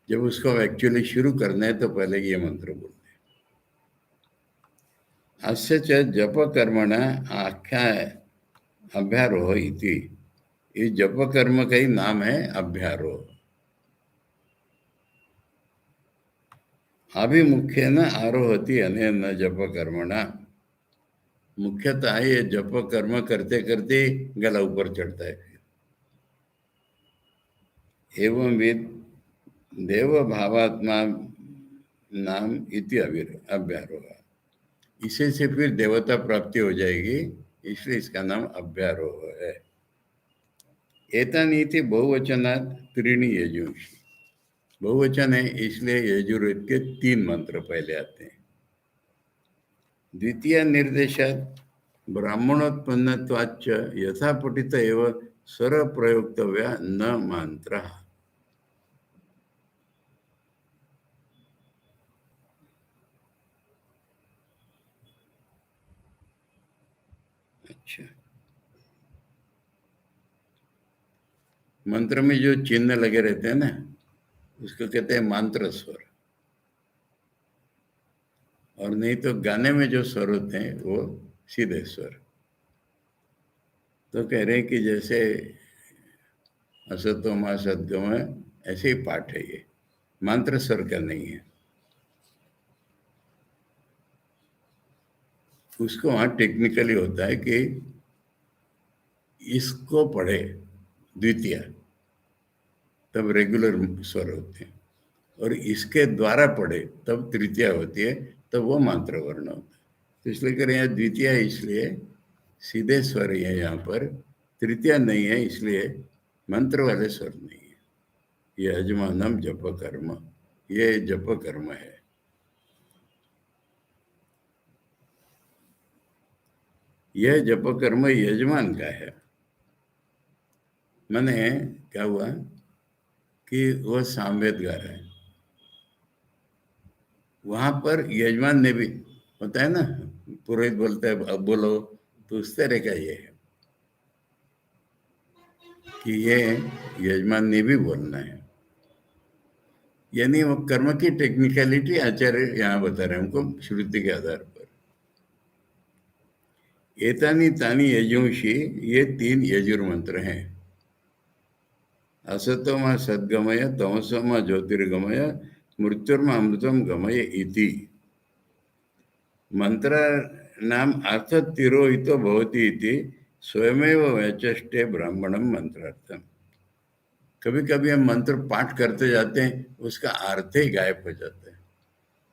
जब उसको एक्चुअली शुरू करना है तो पहले ये मंत्र बोलते हैं। अस्य च जप कर्मण आख्या अभ्यारोह इति। इस जप कर्म का ही नाम है अभ्यारोह। अभिमुख्येन आरोहति अनेन जप कर्मणा। मुख्यतः ये जप कर्म करते करते गला ऊपर चढ़ता है। एवं विद देव भावात्मा नाम इति अभ्यारोह। इसे से फिर देवता प्राप्ति हो जाएगी, इसलिए इसका नाम अभ्यारोह है। एतानीति बहुवचनात् त्रीणि यजुंषि। बहुवचन है इसलिए यजुर्वेद के 3 मंत्र पहले आते हैं। द्वितीय निर्देशात् ब्राह्मणोत्पन्नत्वाच्च यथा पठित एव स्वर प्रयोक्तव्या न मंत्र। अच्छा, मंत्र में जो चिन्ह लगे रहते हैं ना, उसको कहते हैं मंत्र स्वर। और नहीं तो गाने में जो स्वर होते हैं वो सीधे स्वर। तो कह रहे हैं कि जैसे असतो मा सद्गमय, ऐसे ही पाठ है ये, मंत्र स्वर का नहीं है। उसको वहाँ टेक्निकली होता है कि इसको पढ़े द्वितीय, तब रेगुलर स्वर होते हैं, और इसके द्वारा पढ़े तब तृतीय होती है, तब वो मंत्र वर्ण होता है। तो इसलिए कह रहे हैं द्वितीय है इसलिए सीधे स्वर ही है यहाँ पर, तृतीय नहीं है इसलिए मंत्र वाले स्वर नहीं है। ये यजमानम जप कर्म, ये जप कर्म है। यह जप कर्म यजमान का है। मैंने क्या हुआ कि वो सामवेद गा रहा है, वहां पर यजमान ने भी, होता है ना, पुरोहित बोलता है अब बोलो, तो उस तरह का ये है कि ये यजमान ने भी बोलना है। यानी वो कर्म की टेक्निकलिटी आचार्य यहाँ बता रहे हैं हमको श्रुति के आधार पर। एतानी तानी यजुंषि, ये 3 यजुर मंत्र हैं। असतोमा सद्गमय, तमसोमा ज्योतिर्गमय, मृत्युर्मा अमृतम गमय इति। मंत्र नाम अर्थ तिरोहितो भवति इति स्वयमेव वैचष्टे ब्राह्मणम मंत्रार्थम। कभी कभी हम मंत्र पाठ करते जाते हैं, उसका अर्थ ही गायब हो जाता है,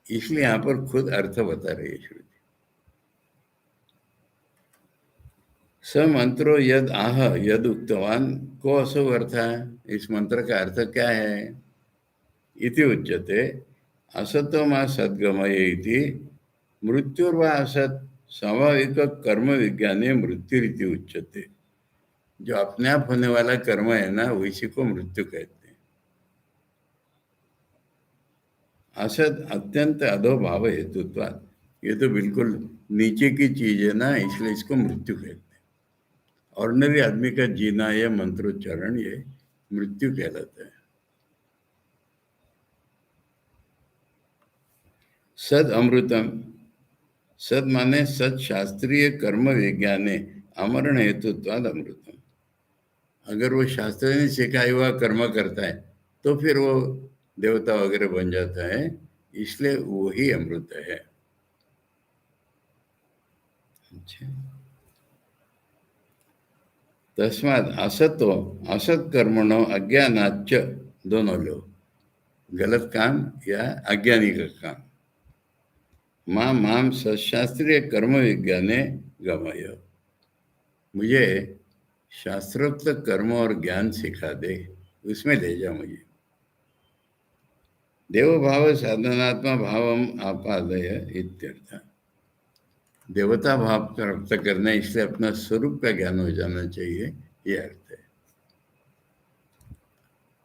इसलिए यहाँ पर खुद अर्थ बता रही है श्रुति। स मंत्रो यद आह यद उक्तवान को असो अर्थ है। इस मंत्र का अर्थ क्या है? इति उच्यते असतो मा सद्गमय इति मृत्युर्वा असत स्वाभाविक कर्म विज्ञाने मृत्युरिति उच्यते। जो अपने आप होने वाला कर्म है ना, उसी को मृत्यु कहते हैं। असत अत्यंत अधोभाव हेतुत्वात्, ये तो बिल्कुल नीचे की चीज है ना, इसलिए इसको मृत्यु कहते हैं। ऑर्डिनरी आदमी का जीना या मंत्रोच्चारण ये मृत्यु कहलाता है। सद अमृतम, सद माने सद शास्त्रीय कर्म विज्ञाने अमरण हेतुत्वाद अमृतम। अगर वो शास्त्र ने सिखाया हुआ कर्म करता है तो फिर वो देवता वगैरह बन जाता है, इसलिए वही अमृत है। अच्छा, तस्माद असतो असत कर्मणो अज्ञानाच्च, दोनों लो, गलत काम या अज्ञानी का काम। माँ माम सशास्त्रीय कर्म विज्ञाने गमय, मुझे शास्त्रोक्त कर्म और ज्ञान सिखा दे, उसमें ले जा मुझे। देव भाव साधनात्मा भावम आपादय इत्यर्थ। देवता भाव प्राप्त करना, इसलिए अपना स्वरूप का ज्ञान हो जाना चाहिए, ये अर्थ है।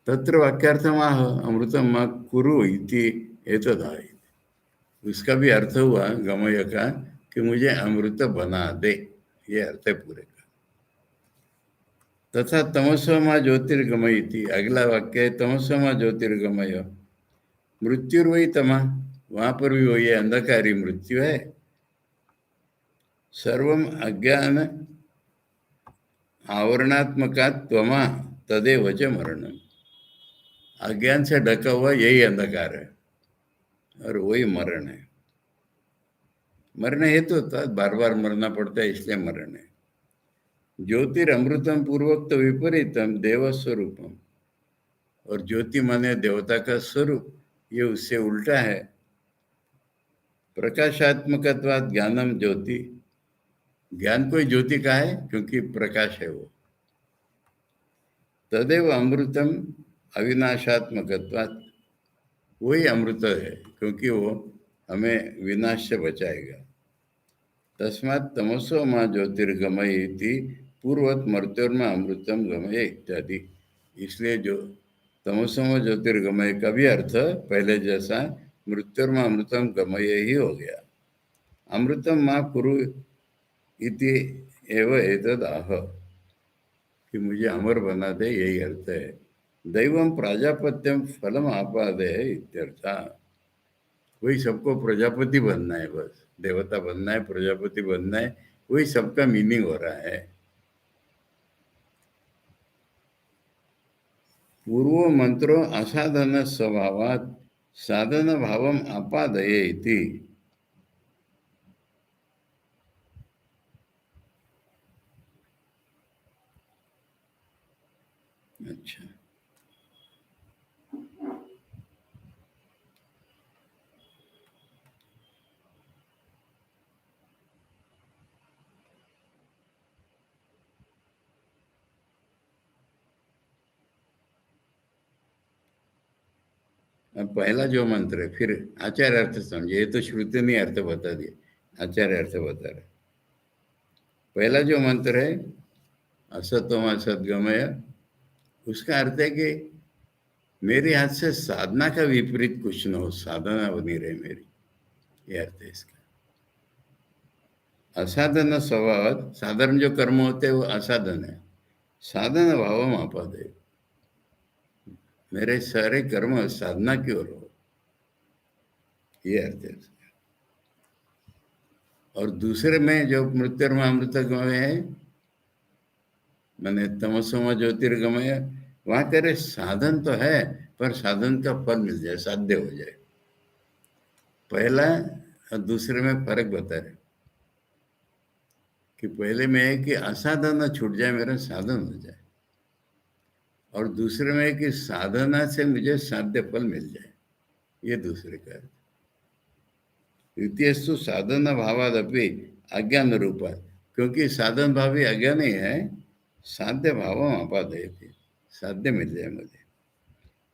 तत्र वाक्यार्थमाह अमृतम मा कुरु इति एतदाय। उसका भी अर्थ हुआ गमय का कि मुझे अमृत बना दे, ये अर्थ है पूरे का। तथा तमसो मा ज्योतिर्गमय इति, अगला वाक्य है तमसो मा ज्योतिर्गमय, मृत्युर्वही तमा, वहां पर भी वही अंधकारी मृत्यु है। सर्वम अज्ञान आवरणात्मका त्वमा तदेव च मरण, अज्ञान से ढका हुआ यही अंधकार है और वही मरण है। मरना हेतु होता, बार बार मरना पड़ता है इसलिए मरण है। ज्योतिरमृतम पूर्वोक्त विपरीतम देव स्वरूपम, और ज्योति माने देवता का स्वरूप, ये उससे उल्टा है। प्रकाशात्मकत्वात् ज्ञानम ज्योति, ज्ञान को ही ज्योति का है क्योंकि प्रकाश है वो। तदेव अमृतम अविनाशात्मकत्वात्, वही अमृत है क्योंकि वो हमें विनाश से बचाएगा। तस्मात् तमसो मां ज्योतिर्गमय इति पूर्वत मर्त्योर्मा अमृतम गमय इत्यादि। इसलिए जो तमसोम ज्योतिर्गमय का भी अर्थ पहले जैसा मृत्युर्मा अमृतम गमय ही हो गया। अमृतम मां कुरु इति एव एतद आह, कि मुझे अमर बना दे, यही अर्थ है। दैवम प्राजापत्यम फलम आपादय इत्यर्थ, वही सबको प्रजापति बनना है, बस देवता बनना है, प्रजापति बनना है, वही सबका मीनिंग हो रहा है। पूर्व मंत्रो असाधन स्वभावात् साधन भावम आपादये इति। अच्छा, अब पहला जो मंत्र है, फिर आचार्य अर्थ समझे, ये तो श्रुति ने अर्थ बता दिया, आचार्य अर्थ बता रहे। पहला जो मंत्र है असतोमा सद्गमय, उसका अर्थ है कि मेरे हाथ से साधना का विपरीत कुछ न हो, साधना बनी रहे मेरी, ये अर्थ है इसका। असाधन स्वभाव, साधारण जो कर्म होते हैं वो असाधन है, साधन भाव आपादय, मेरे सारे कर्म साधना की ओर हो, ये अर्थ है। और दूसरे में जो मृत्युर्मा अमृतगमय है, मैंने तमसोमा ज्योतिर्गमय, वहां कह रहे साधन तो है पर साधन का फल मिल जाए, साध्य हो जाए। पहला और दूसरे में फर्क बता रहे कि पहले में है कि असाधना छूट जाए, मेरा साधन हो जाए, और दूसरे में है कि साधना से मुझे साध्य फल मिल जाए, ये दूसरे का है। द्वितीयस्तु साधन भावादपि अज्ञान रूपा, क्योंकि साधन भाव भी अज्ञान ही है, साध्य भाव आपादय थे, साध्य मिल जाए मुझे।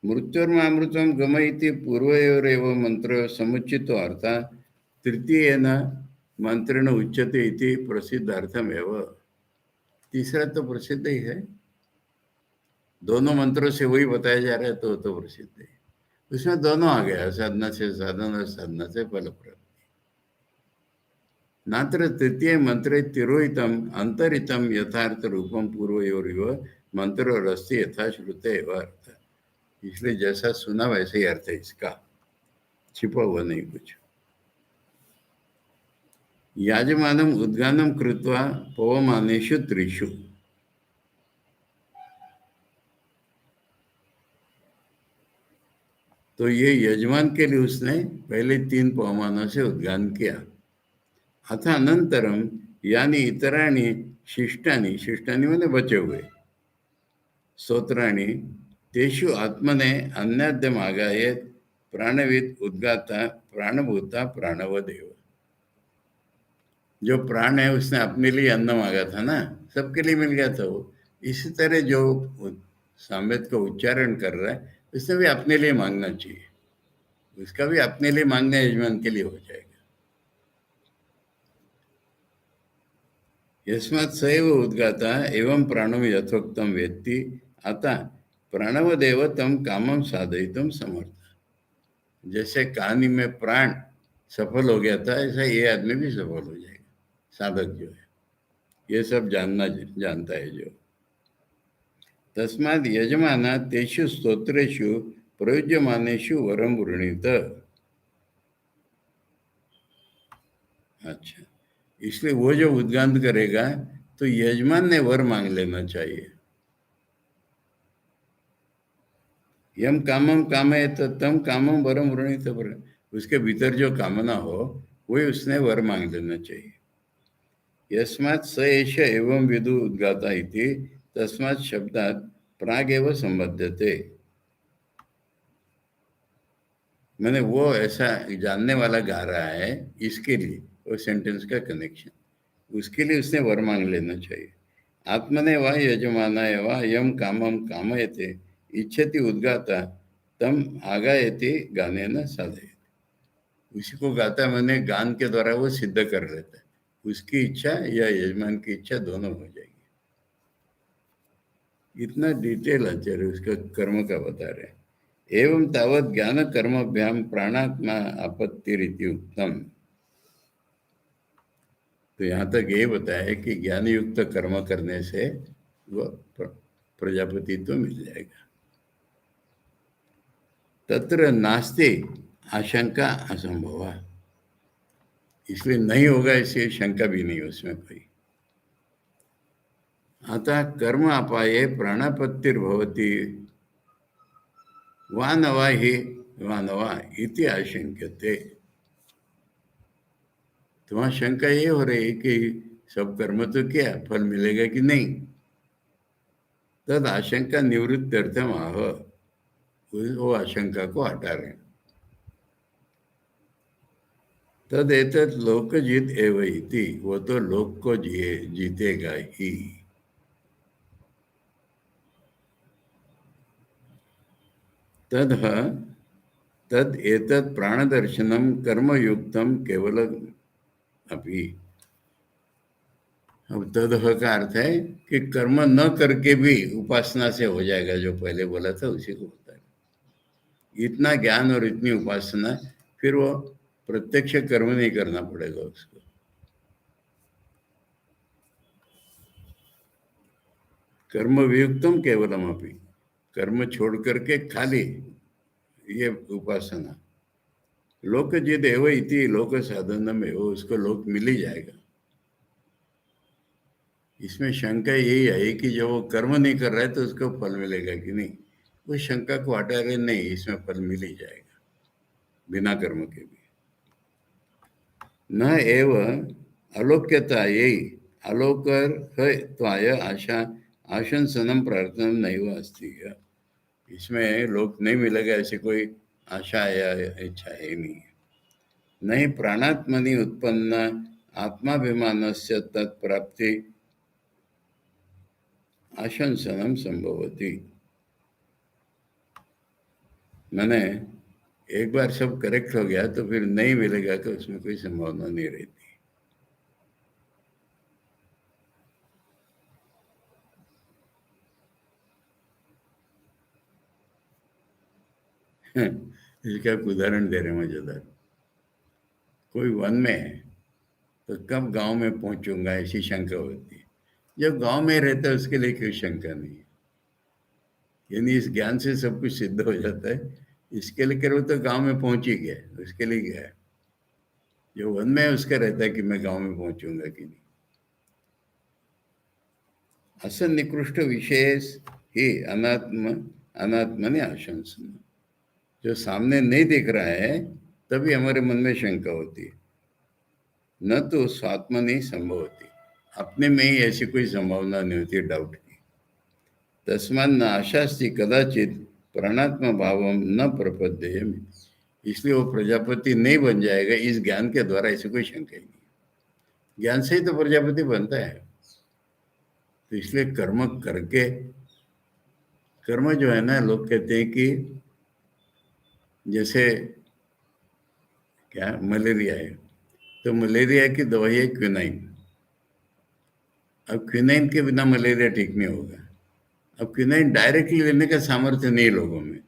मृत्युर्मामृतम गमयति पूर्वयोरेव मंत्र समुचितो अर्थात तृतीय न मंत्रेण उच्यते इति प्रसिद्ध अर्थमेव। तीसरा तो प्रसिद्ध ही है, दोनों मंत्रों से वही बताया जा रहा है, तो प्रसिद्ध है। उसमें दोनों आ गया, साधना से साधन और साधना से फल प्राप्ति। नात्र तृतीय मंत्रे तिरोहितम अंतरितम यथार्थ रूपम पूर्वयोरिव मंत्रोरस्ति यथा श्रुते एव अर्थ, इसलिए जैसा सुना वैसे ही अर्थ है इसका, छिपा हुआ नहीं कुछ। याजमानम उद्गानम कृत्वा पवमानेषु त्रिषु, तो ये यजमान के लिए उसने पहले 3 पवमानों से उद्गान किया। अथ अनंतरम यानी इतराणी शिष्टानी, शिष्टानी मैंने बचे हुए, स्तोत्राणी तेषु आत्मने अन्याद्यम आगायेत प्राणविद उद्गाता प्राणभूता प्राणवदेव। जो प्राण है उसने अपने लिए अन्न मांगा था ना, सबके लिए मिल गया था वो। इसी तरह जो सामवेद का उच्चारण कर रहा है उसने भी अपने लिए मांगना चाहिए, उसका भी अपने लिए मांगना यजमान के लिए हो जाएगा। यस्मात् सैव उद्गाता एवं प्राणम यथोक्तम वेत्ति अतः प्राणवदेव तम कामम साधयितुम समर्थ। जैसे कहानी में प्राण सफल हो गया था, ऐसा ये आदमी भी सफल हो जाएगा, साधक जो है, ये सब जानता है जो। तस्माद् यजमाना तेषु स्तोत्रेषु प्रयुज्यमानेषु वरम वृणीत। अच्छा, इसलिए वो जो उद्गान करेगा तो यजमान ने वर मांग लेना चाहिए। यम कामम कामयत तम कामम वरम वृणीत। उसके भीतर जो कामना हो वही उसने वर मांग लेना चाहिए। यस्मात् स एष एवं विदु उद्गाता इति तस्मात् शब्दात् प्राग एव संबध्यते। मैंने वो ऐसा जानने वाला गा रहा है, इसके लिए वो सेंटेंस का कनेक्शन, उसके लिए उसने वर मांग लेना चाहिए। आत्मने वा यजमानाय वा यम कामम कामयते इच्छति उद्गाता तम आगायति गानेन साधयति। उसी को गाता मैंने गान के द्वारा वो सिद्ध कर लेता है, उसकी इच्छा या यजमान की इच्छा दोनों हो जाएगी। इतना डिटेल आचार्य उसका कर्म का बता रहे हैं। एवं तावत ज्ञान कर्मभ्याम प्राणात्मा आपत्ति रीति उत्तम। तो यहाँ तक ये बताया है कि ज्ञान युक्त कर्म करने से वह प्रजापति तो मिल जाएगा। तत्र नास्ति आशंका असंभव, इसलिए नहीं होगा इसलिए शंका भी नहीं उसमें कोई। अतः कर्म अपाये प्राणापत्तिर्भवति वा न वा हि वा न वा इति आशंक्यते। तो वहाँ शंका ये हो रही है कि सब कर्म तो किया, फल मिलेगा कि नहीं। तद आशंका निवृत्त्यर्थम आह, वो आशंका को हटा रहे हैं। तद एतत् लोकजित एव इति, वो तो लोक को जीतेगा ही। तद तद एतत् प्राणदर्शनम कर्मयुक्तम केवल अभी। अब तद का अर्थ है कि कर्म न करके भी उपासना से हो जाएगा, जो पहले बोला था उसी को होता है। इतना ज्ञान और इतनी उपासना, फिर वो प्रत्यक्ष कर्म नहीं करना पड़ेगा उसको। कर्म वियुक्तम केवलम अपि, कर्म छोड़ करके खाली ये उपासना। लोक जिद एव इति लोक साधन में, वो उसको लोक मिल ही जाएगा। इसमें शंका यही है कि जो वो कर्म नहीं कर रहा है तो उसको फल मिलेगा कि नहीं, वो शंका को हटा रहे, नहीं इसमें फल मिल ही जाएगा बिना कर्म के भी। न एव अलोक्यता, यही अलोकर है तो आय आशा आशंसनम प्रार्थना नहीं अस्ति। इसमें लोक नहीं मिलेगा ऐसी कोई आशा या इच्छा है नहीं। नहीं प्राणात्मनि उत्पन्न आत्माभिमान से तत्प्राप्ति आशंसनम संभवती। मैंने एक बार सब करेक्ट हो गया तो फिर नहीं मिलेगा तो उसमें कोई संभावना नहीं रहती। इसका एक उदाहरण दे रहे हैं मजेदार। कोई वन में है तो कब गांव में पहुंचूंगा ऐसी शंका होती है। जब गांव में रहता है उसके लिए कोई शंका नहीं है, यानी इस ज्ञान से सब कुछ सिद्ध हो जाता है। इसके लिए करो तो गांव में पहुंच ही गया, उसके लिए गया है। जो वन में है उसका रहता है कि मैं गांव में पहुंचूंगा कि नहीं। असन निकृष्ट विशेष ही अनात्म ने आशंसन, जो सामने नहीं दिख रहा है तभी हमारे मन में शंका होती है, न तो स्वात्म नहीं संभव होती, अपने में ही ऐसी कोई संभावना नहीं होती डाउट की। तस्मात् न आशास्ति कदाचित प्राणात्म भावम न प्रपद्येय, इसलिए वो प्रजापति नहीं बन जाएगा इस ज्ञान के द्वारा, ऐसी कोई शंका ही नहीं। ज्ञान से ही तो प्रजापति बनता है। तो इसलिए कर्म करके, कर्म जो है ना, लोग कहते हैं कि जैसे क्या मलेरिया है तो मलेरिया की दवाई है क्विनाइन। अब क्विनाइन के बिना मलेरिया ठीक नहीं होगा। अब क्विनाइन डायरेक्टली लेने का सामर्थ्य नहीं लोगों में,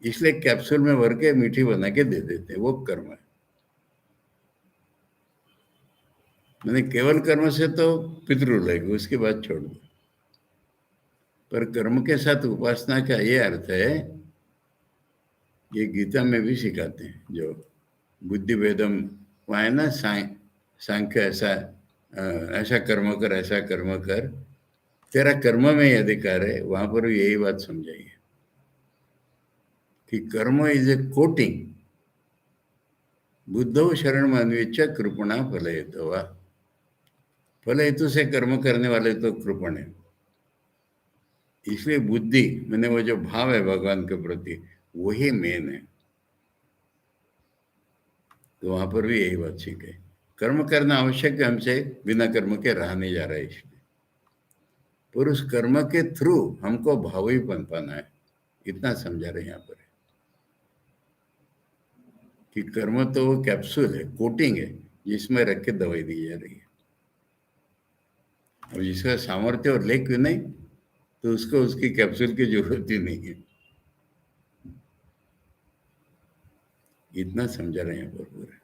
इसलिए कैप्सूल में भर के मीठी बना के दे देते हैं, वो कर्म है। मैंने केवल कर्म से तो पितृ लगेगा, उसके बाद छोड़ दो। पर कर्म के साथ उपासना का ये अर्थ है ये गीता में भी सिखाते हैं, जो बुद्धि भेदम, वहाँ है ना, सांख्य ऐसा ऐसा कर्म कर, ऐसा कर्म कर, तेरा कर्म में ही अधिकार है, वहां पर भी यही बात समझाइए कि कर्म इज ए कोटिंग, बुद्धो शरण मानवीच्या कृपणा फल हेतवा, फल हेतु से कर्म करने वाले तो कृपण है। इसलिए बुद्धि मैंने वो जो भाव है भगवान के प्रति, वही मेन है। तो वहां पर भी यही बात सीखे, कर्म करना आवश्यक है हमसे, बिना कर्म के रहा नहीं जा रहा है, इसलिए पर उस कर्म के थ्रू हमको भाव ही बन पाना है, इतना समझा रहे हैं यहाँ पर कि कर्म तो वो कैप्सूल है, कोटिंग है, जिसमें रख के दवाई दी जा रही है। अब जिसका सामर्थ्य और लेख नहीं, तो उसको उसकी कैप्सूल की जरूरत ही नहीं है। इतना समझा रहे हैं भरपूर।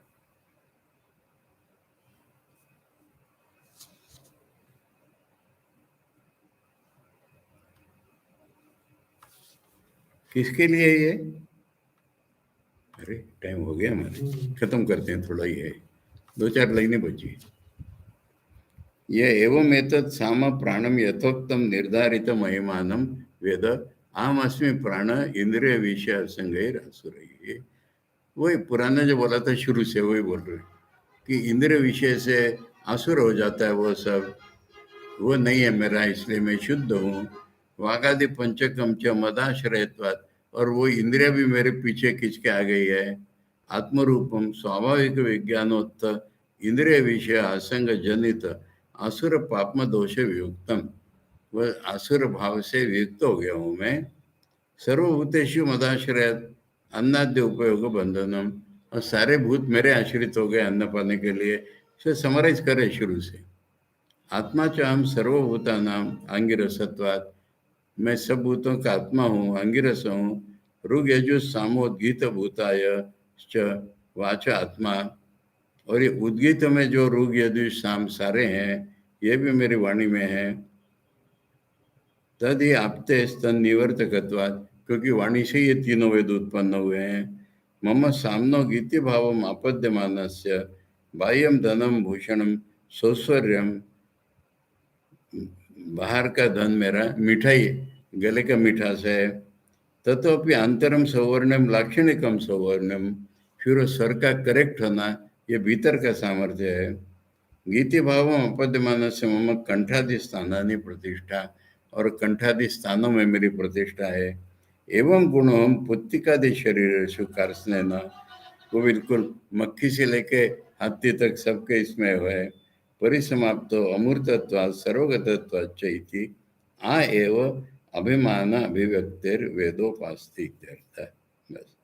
किसके लिए ये? अरे टाइम हो गया हमारे, खत्म करते हैं, थोड़ा ही है, 2-4 लाइनें बची। ये एवं एतत् साम प्राणम यथोक्तम निर्धारित महिमानम वेद आम अस्मि प्राण इंद्रिय विषय असंगैर असुर। वही पुराना जो बोला था शुरू से, वही बोल रहे कि इंद्रिय विषय से असुर हो जाता है वो सब, वो नहीं है मेरा, इसलिए मैं शुद्ध हूँ। वागादि पंचकम च मदाश्रयत्वात्, और वो इंद्रिया भी मेरे पीछे खींच के आ गई है। आत्मरूपम स्वाभाविक विज्ञानोत्त इंद्रिय विषय असंग जनित असुर पापम दोष वियुक्तम, वह असुर भाव से वियुक्त हो गया हूँ मैं। सर्वभूतेषु मदाश्रयत अन्नाद्य उपयोग बंधनम, और सारे भूत मेरे आश्रित हो गए अन्न पाने के लिए। इसे समराइज करें शुरू से, आत्मा च हम सर्वभूता नाम अंगिरसत्वात्, मैं सब भूतों का आत्मा हूँ, अंगिरस हूँ। ऋग यजु सामोद्गीत भूताय च वाच आत्मा, और ये उद्गीत में जो ऋग यजु साम सारे हैं, ये भी मेरी वाणी में है। तद ही आपते स्तन निवर्तकत्वात्, क्योंकि वाणी से ये तीनों वेद उत्पन्न हुए हैं। मम सामनो गीति भावम आपद्यमानस्य बाह्यम धनम भूषणम सौश्वर्यम, बाहर का धन मेरा मिठाई, गले का मिठास है। तथोपि अंतरम सौवर्णम लाक्षणिकम सौवर्णम, फिर वो स्वर का करेक्ट होना, ये भीतर का सामर्थ्य है। गीति भाव अपद्यमान से मम कंठादि स्थानानि प्रतिष्ठा, और कंठादि स्थानों में मेरी प्रतिष्ठा है। एवं गुणों हम पुत्तिकादि शरीर कार्स्नेन, वो बिल्कुल मक्खी से लेके हाथी तक सबके इसमें है। परिसमाप्तो अमूर्तत्वात् सर्वगतत्वाच्च इति आ एव अभिमान अभिव्यक्तिर वेदोपास्ति इत्यर्थ है। बस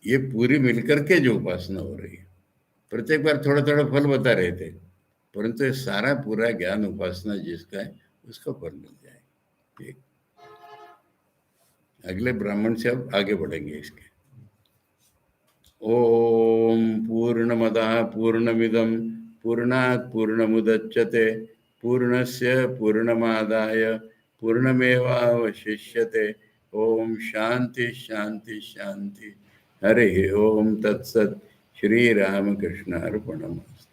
ये पूरी मिलकर के जो उपासना हो रही है, प्रत्येक बार थोड़ा थोड़ा फल बता रहे थे, परंतु ये सारा पूरा ज्ञान उपासना जिसका है उसका फल मिल जाए। ठीक, अगले ब्राह्मण से अब आगे बढ़ेंगे इसके। ओम पूर्णमदः पूर्णमिदं पूर्णात् पूर्णमुदच्यते पूर्णस्य पूर्णमादाय पूर्णमेवावशिष्यते। ओम शांति शांति शांति। हरि ओम तत्सत्। श्री रामकृष्ण अर्पणमस्तु।